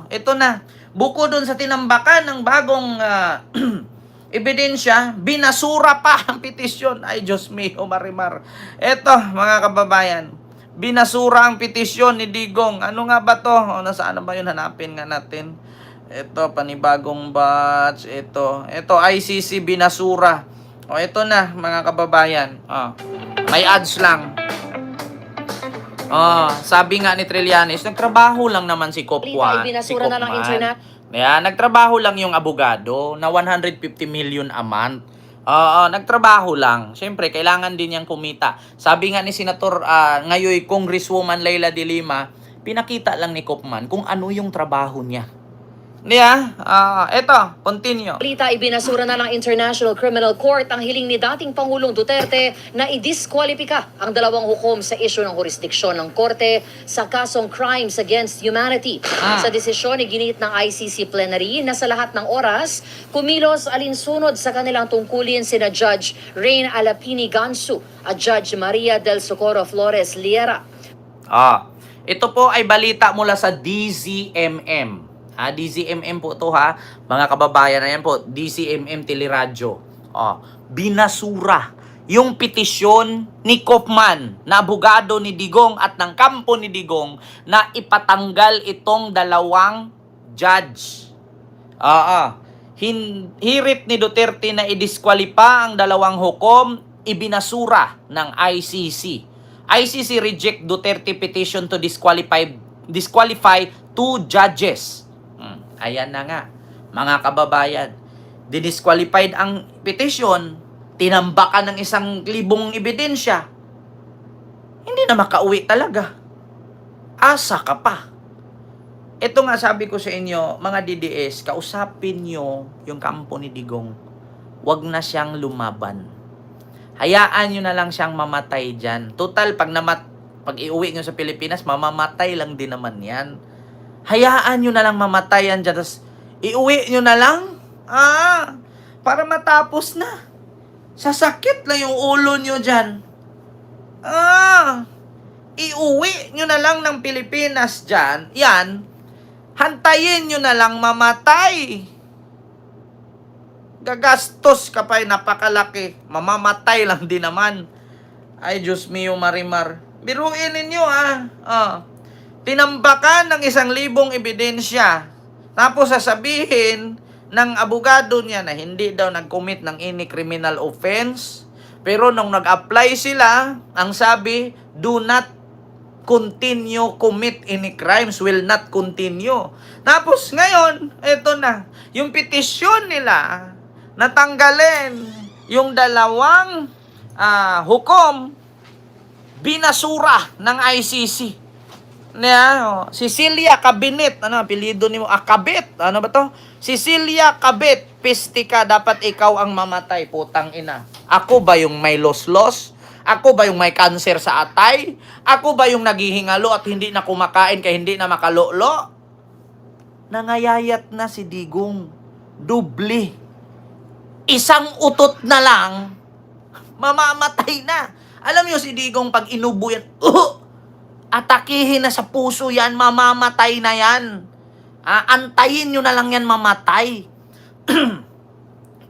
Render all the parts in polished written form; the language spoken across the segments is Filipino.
Ito na. Buko dun sa tinambakan ng bagong ebidensya, binasura pa ang petisyon. Ay, Diyos mio, Marimar. Ito, mga kababayan, binasura ang petisyon ni Digong. Ano nga ba to? O, nasaan na ba yun? Hanapin nga natin. Ito, panibagong batch. Ito, ICC binasura. O, ito na, mga kababayan. May ads lang. Sabi nga ni Trillanes, nagtrabaho lang naman si Kopwan, si Binasura na ng Kopman. internet. Kaya nagtrabaho lang yung abogado na 150 million a month. Nagtrabaho lang. Siyempre, kailangan din niyang kumita. Sabi nga ni Senator ngayon, Congresswoman Leila de Lima, pinakita lang ni Kopman kung ano yung trabaho niya. Eto, continue. Balita, ibinasura na ng International Criminal Court ang hiling ni dating Pangulong Duterte na idiskwalipika ang dalawang hukom sa isyu ng jurisdiksyon ng korte sa kasong Crimes Against Humanity. Sa desisyon, iginit ng ICC plenary na sa lahat ng oras, kumilos alinsunod sa kanilang tungkulin sina Judge Rain Alapini Gansu at Judge Maria del Socorro Flores Liera. Ito po ay balita mula sa DZMM. DZMM po to mga kababayan, ayan po, DZMM Teleradyo. Binasura yung petisyon ni Kopman na abogado ni Digong at ng kampo ni Digong na ipatanggal itong dalawang judge. Hirit ni Duterte na idiskwalipika ang dalawang hukom, ibinasura ng ICC. ICC reject Duterte petition to disqualify two judges. Ayan na nga, mga kababayan. Didisqualified ang petition, tinambakan ng 1,000 ebidensya. Hindi na makauwi talaga. Asa ka pa. Ito nga sabi ko sa inyo, mga DDS, kausapin nyo yung kampo ni Digong. Huwag na siyang lumaban. Hayaan nyo na lang siyang mamatay dyan. Total, pag iuwi nyo sa Pilipinas, mamamatay lang din naman yan. Hayaan nyo na lang mamatay yan dyan. Tapos, iuwi nyo na lang. Para matapos na. Sasakit lang yung ulo nyo dyan. Iuwi nyo na lang ng Pilipinas dyan. Yan. Hantayin nyo na lang mamatay. Gagastos ka pa, napakalaki. Mamamatay lang din naman. Ay, Diyos mio, Marimar. Biruin ninyo, tinambakan ng 1,000 ebidensya. Tapos sasabihin ng abogado niya na hindi daw nag-commit ng any criminal offense. Pero nung nag-apply sila, ang sabi, do not continue commit any crimes, will not continue. Tapos ngayon, eto na, yung petisyon nila, natanggalin yung dalawang hukom, binasura ng ICC. Cecilia Cabinet, apelyido ni mo? Cabet, ano ba to? Cecilia Cabet, pistika, dapat ikaw ang mamatay, putang ina. Ako ba yung may los-los? Ako ba yung may cancer sa atay? Ako ba yung naghihingalo at hindi na kumakain kaya hindi na makalolo? Nangayayat na si Digong. Dubli. Isang utot na lang, mamamatay na. Alam niyo si Digong pag inubo yan, atakihin na sa puso yan, mamamatay na yan. Antayin nyo na lang yan mamatay.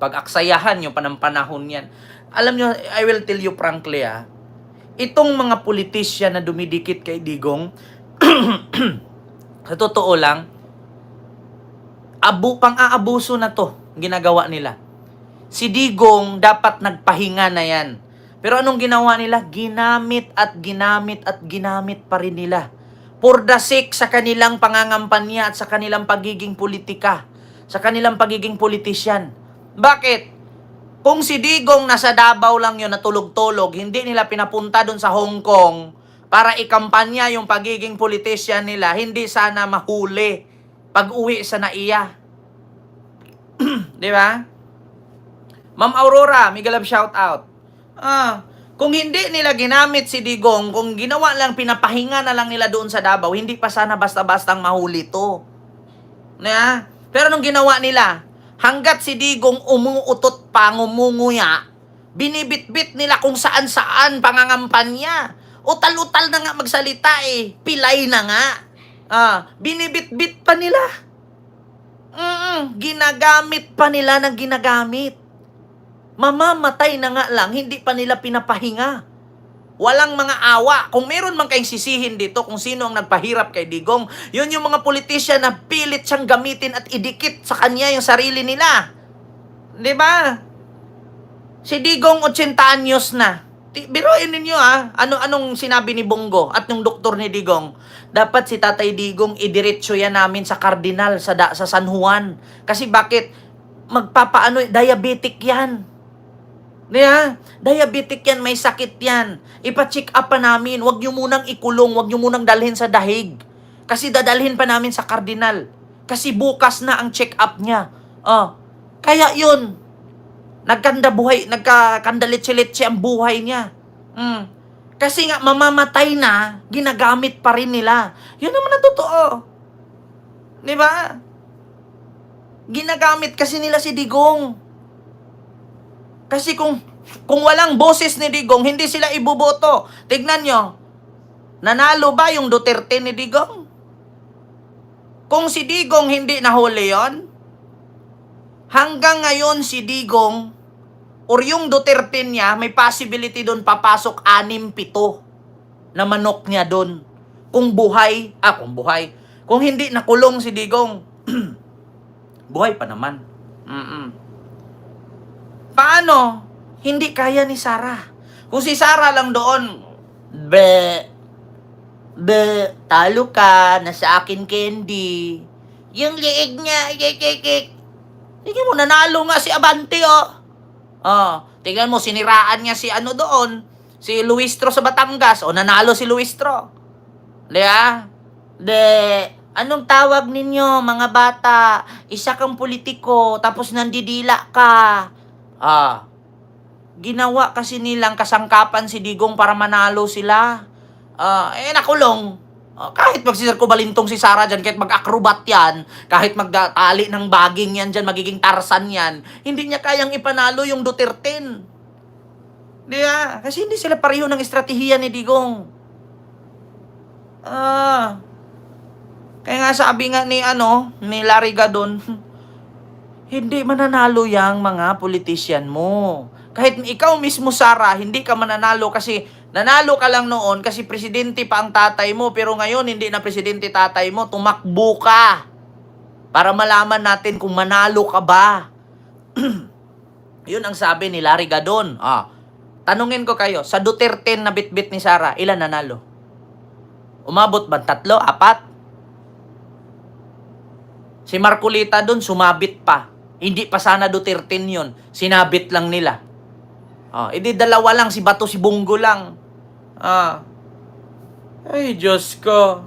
Pag-aksayahan nyo pa ng panahon yan. Alam nyo, I will tell you frankly, itong mga politisyan na dumidikit kay Digong, sa totoo lang, pang-aabuso na to, ginagawa nila. Si Digong dapat nagpahinga na yan. Pero anong ginawa nila? Ginamit at ginamit at ginamit pa rin nila. For the sake sa kanilang pangangampanya at sa kanilang pagiging politika. Sa kanilang pagiging politisyan. Bakit? Kung si Digong nasa Davao lang yun, natulog-tulog, hindi nila pinapunta dun sa Hong Kong para ikampanya yung pagiging politisyan nila, hindi sana mahuli pag-uwi sa NAIA. Di ba? Ma'am Aurora, Miguel Love shout out. Kung hindi nila ginamit si Digong, kung ginawa lang, pinapahinga na lang nila doon sa Davao, hindi pa sana basta-bastang mahuli to. Pero nung ginawa nila, hanggat si Digong umuutot pa, ngumunguya, binibitbit nila kung saan-saan pangangampanya. Utal-utal na nga magsalita pilay na nga. Binibit-bit pa nila. Ginagamit pa nila ng ginagamit. Mamamatay na nga lang, hindi pa nila pinapahinga. Walang mga awa. Kung meron man kayong sisihin dito kung sino ang nagpahirap kay Digong, yun yung mga politisyan na pilit siyang gamitin at idikit sa kanya yung sarili nila. Di ba? Si Digong 80 anyos na. Biruin ninyo anong sinabi ni Bongo at yung doktor ni Digong. Dapat si Tatay Digong idiretso yan namin sa Cardinal sa San Juan. Kasi bakit? Diabetic yan. Diabetic yan, may sakit yan. Ipa-check up pa namin. Huwag nyo munang ikulong, huwag nyo munang dalhin sa dahig. Kasi dadalhin pa namin sa Cardinal. Kasi bukas na ang check up niya. Kaya yun. Nagkakandalitsi-litsi ang buhay niya. Kasi nga, mamamatay na, ginagamit pa rin nila. Yun naman ang totoo. Di ba? Ginagamit kasi nila si Digong. Kasi kung walang boses ni Digong, hindi sila iboboto. Tignan nyo, nanalo ba yung Duterte ni Digong? Kung si Digong hindi nahuli yon, hanggang ngayon si Digong, or yung Duterte niya, may possibility doon papasok 6-7 na manok niya doon. Kung buhay. Kung hindi nakulong si Digong, buhay pa naman. Paano? Hindi kaya ni Sara. Kung si Sara lang doon, talo ka, nasa akin candy. Yung liig niya, tingnan mo, nanalo nga si Abante, tingnan mo, siniraan niya si doon, si Luistro sa Batangas, nanalo si Luistro. Anong tawag ninyo, mga bata? Isa kang politiko, tapos nandidila ka. Ginawa kasi nilang kasangkapan si Digong para manalo sila. Nakulong. Kahit magsisirko balintong si Sara dyan, kahit mag-acrobat yan, kahit magtali ng baging yan dyan, magiging Tarzan yan, hindi niya kayang ipanalo yung Duterte. Kasi hindi sila pareho ng estratehiya ni Digong. Kaya nga sabi nga ni Larry Gadon, hindi mananalo yang mga politician mo. Kahit ikaw mismo, Sara, hindi ka mananalo kasi nanalo ka lang noon kasi presidente pa ang tatay mo, pero ngayon hindi na presidente tatay mo, tumakbo ka para malaman natin kung manalo ka ba. Yun ang sabi ni Larry Gadon. Tanungin ko kayo, sa Duterte na bitbit ni Sara, ilan nanalo? Umabot ba 3, 4? Si Marcolita doon, sumabit pa. Hindi pa sana Duterte yun. Sinabit lang nila. Edi dalawa lang, si Bato, si Bongo lang. Ay, Diyos ko.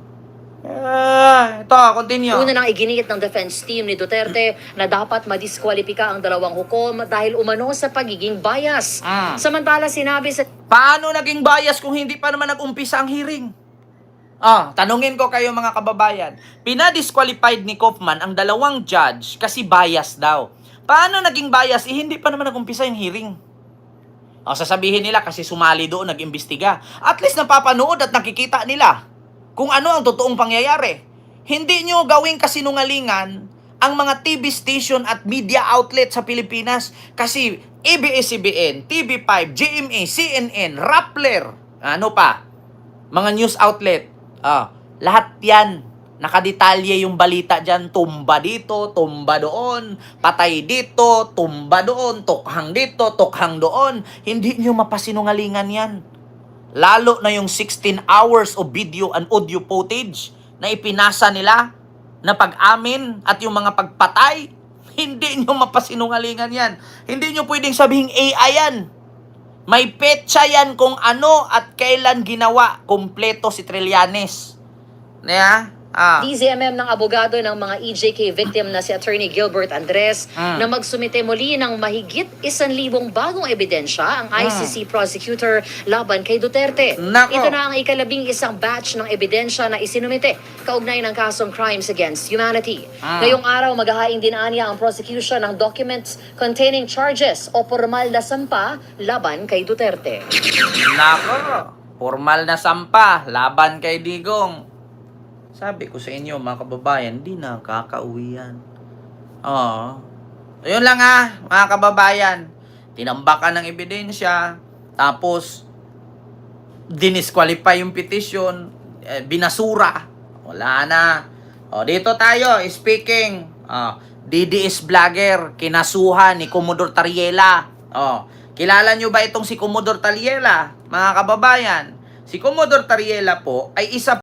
Ito, continue. Una nang iginiit ng defense team ni Duterte na dapat madiskwalipika ang dalawang hukom dahil umano sa pagiging bias. Samantala sinabi sa... Paano naging bias kung hindi pa naman nag-umpisa ang hearing? Tanungin ko kayo mga kababayan. Pinadisqualified ni Kaufman ang dalawang judge kasi bias daw. Paano naging bias? Hindi pa naman nag-umpisa yung hearing. Sasabihin nila kasi sumali doon, nag-imbestiga. At least napapanood at nakikita nila kung ano ang totoong pangyayari. Hindi nyo gawing kasinungalingan ang mga TV station at media outlet sa Pilipinas. Kasi ABS-CBN, TV5, GMA, CNN, Rappler, mga news outlet. Lahat yan, nakadetalye yung balita dyan, tumba dito, tumba doon, patay dito, tumba doon, tukhang dito, tukhang doon. Hindi nyo mapasinungalingan yan. Lalo na yung 16 hours of video and audio footage na ipinasa nila na pag-amin at yung mga pagpatay. Hindi nyo mapasinungalingan yan. Hindi nyo pwedeng sabihing AI yan. May petsa yan kung ano at kailan ginawa. Kompleto si Trillanes. DZMM ng abogado ng mga EJK victim na si Attorney Gilbert Andres na magsumite muli ng mahigit 1,000 bagong ebidensya ang ICC prosecutor laban kay Duterte. Nako. Ito na ang ika-11 batch ng ebidensya na isinumite kaugnay ng kasong crimes against humanity. Ngayong araw, maghahain din anya ang prosecution ng documents containing charges o formal na sampa laban kay Duterte. Nako, formal na sampa laban kay Digong. Sabi ko sa inyo, mga kababayan, hindi na kakauwi yan. Oo. Ayun lang mga kababayan. Tinambakan ng ebidensya, tapos dinisqualify yung petition, binasura. Wala na. O, dito tayo, speaking. DDS vlogger, kinasuhan ni Commodore Tariela. Kilala nyo ba itong si Commodore Tariela, mga kababayan? Si Commodore Tariela po ay isa